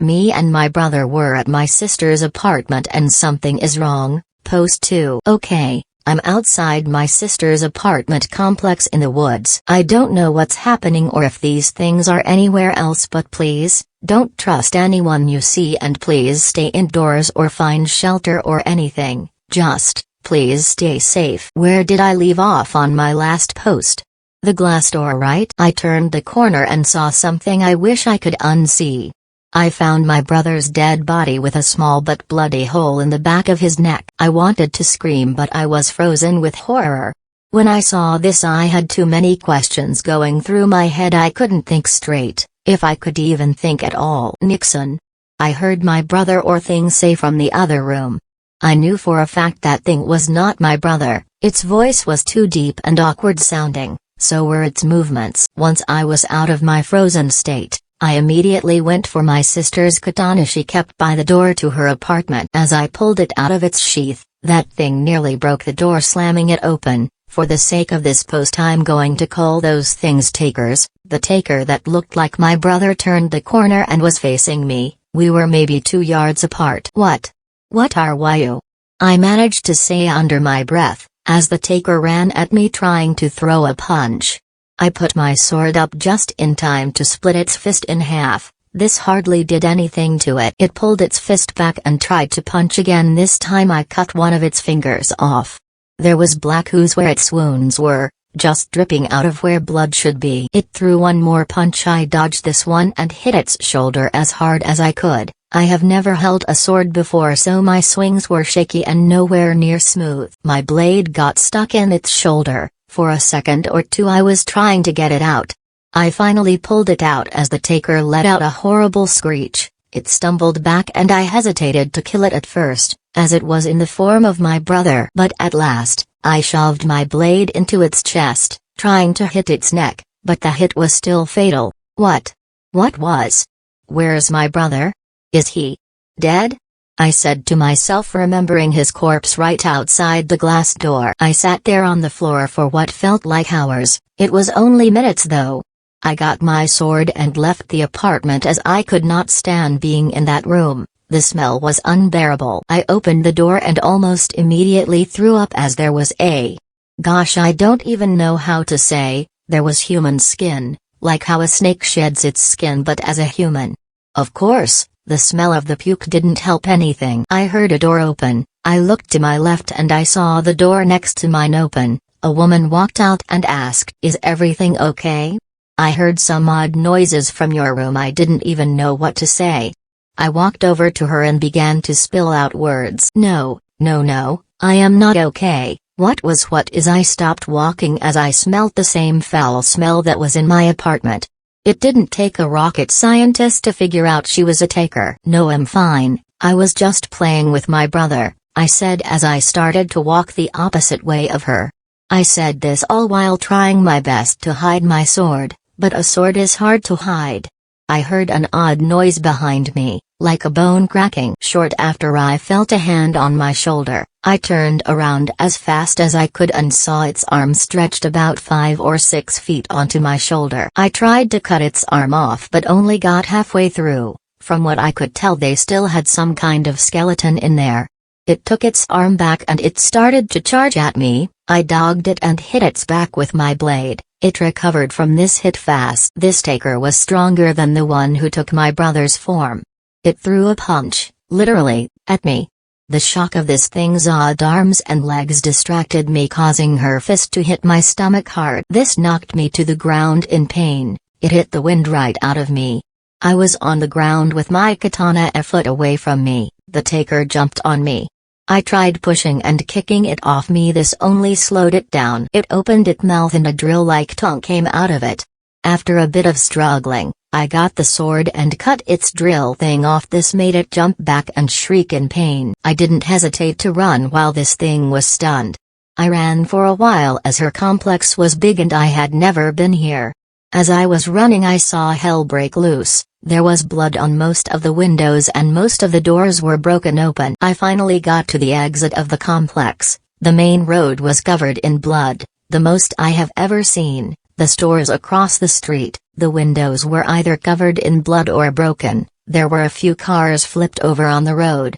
Me and my brother were at my sister's apartment and something is wrong. Post 2. Okay, I'm outside my sister's apartment complex in the woods. I don't know what's happening or if these things are anywhere else, but please, don't trust anyone you see and please stay indoors or find shelter or anything. Just, please stay safe. Where did I leave off on my last post? The glass door, right? I turned the corner and saw something I wish I could unsee. I found my brother's dead body with a small but bloody hole in the back of his neck. I wanted to scream but I was frozen with horror. When I saw this I had too many questions going through my head. I couldn't think straight, if I could even think at all. Nixon. I heard my brother or thing say from the other room. I knew for a fact that thing was not my brother. Its voice was too deep and awkward sounding, so were its movements. Once I was out of my frozen state, I immediately went for my sister's katana she kept by the door to her apartment. As I pulled it out of its sheath, that thing nearly broke the door, slamming it open. For the sake of this post I'm going to call those things takers. The taker that looked like my brother turned the corner and was facing me. We were maybe 2 yards apart. What are you? I managed to say under my breath, as the taker ran at me trying to throw a punch. I put my sword up just in time to split its fist in half. This hardly did anything to it. It pulled its fist back and tried to punch again. This time I cut one of its fingers off. There was black ooze where its wounds were, just dripping out of where blood should be. It threw one more punch. I dodged this one and hit its shoulder as hard as I could. I have never held a sword before, so my swings were shaky and nowhere near smooth. My blade got stuck in its shoulder. For a second or two I was trying to get it out. I finally pulled it out as the taker let out a horrible screech. It stumbled back and I hesitated to kill it at first, as it was in the form of my brother. But at last, I shoved my blade into its chest, trying to hit its neck, but the hit was still fatal. What was? Where's my brother? Is he dead? I said to myself, remembering his corpse right outside the glass door. I sat there on the floor for what felt like hours. It was only minutes though. I got my sword and left the apartment as I could not stand being in that room. The smell was unbearable. I opened the door and almost immediately threw up as there was gosh, I don't even know how to say, there was human skin, like how a snake sheds its skin but as a human. Of course, the smell of the puke didn't help anything. I heard a door open. I looked to my left and I saw the door next to mine open. A woman walked out and asked, "Is everything okay? I heard some odd noises from your room." I didn't even know what to say. I walked over to her and began to spill out words. No, I am not okay. What is I stopped walking as I smelt the same foul smell that was in my apartment. It didn't take a rocket scientist to figure out she was a taker. No, I'm fine, I was just playing with my brother, I said as I started to walk the opposite way of her. I said this all while trying my best to hide my sword, but a sword is hard to hide. I heard an odd noise behind me, like a bone cracking. Short after I felt a hand on my shoulder. I turned around as fast as I could and saw its arm stretched about 5 or 6 feet onto my shoulder. I tried to cut its arm off but only got halfway through. From what I could tell they still had some kind of skeleton in there. It took its arm back and it started to charge at me. I dogged it and hit its back with my blade. It recovered from this hit fast. This taker was stronger than the one who took my brother's form. It threw a punch, literally, at me. The shock of this thing's odd arms and legs distracted me, causing her fist to hit my stomach hard. This knocked me to the ground in pain. It hit the wind right out of me. I was on the ground with my katana a foot away from me. The taker jumped on me. I tried pushing and kicking it off me. This only slowed it down. It opened its mouth and a drill-like tongue came out of it. After a bit of struggling, I got the sword and cut its drill thing off. This made it jump back and shriek in pain. I didn't hesitate to run while this thing was stunned. I ran for a while as her complex was big and I had never been here. As I was running I saw hell break loose. There was blood on most of the windows and most of the doors were broken open. I finally got to the exit of the complex. The main road was covered in blood, the most I have ever seen. The stores across the street, the windows were either covered in blood or broken. There were a few cars flipped over on the road.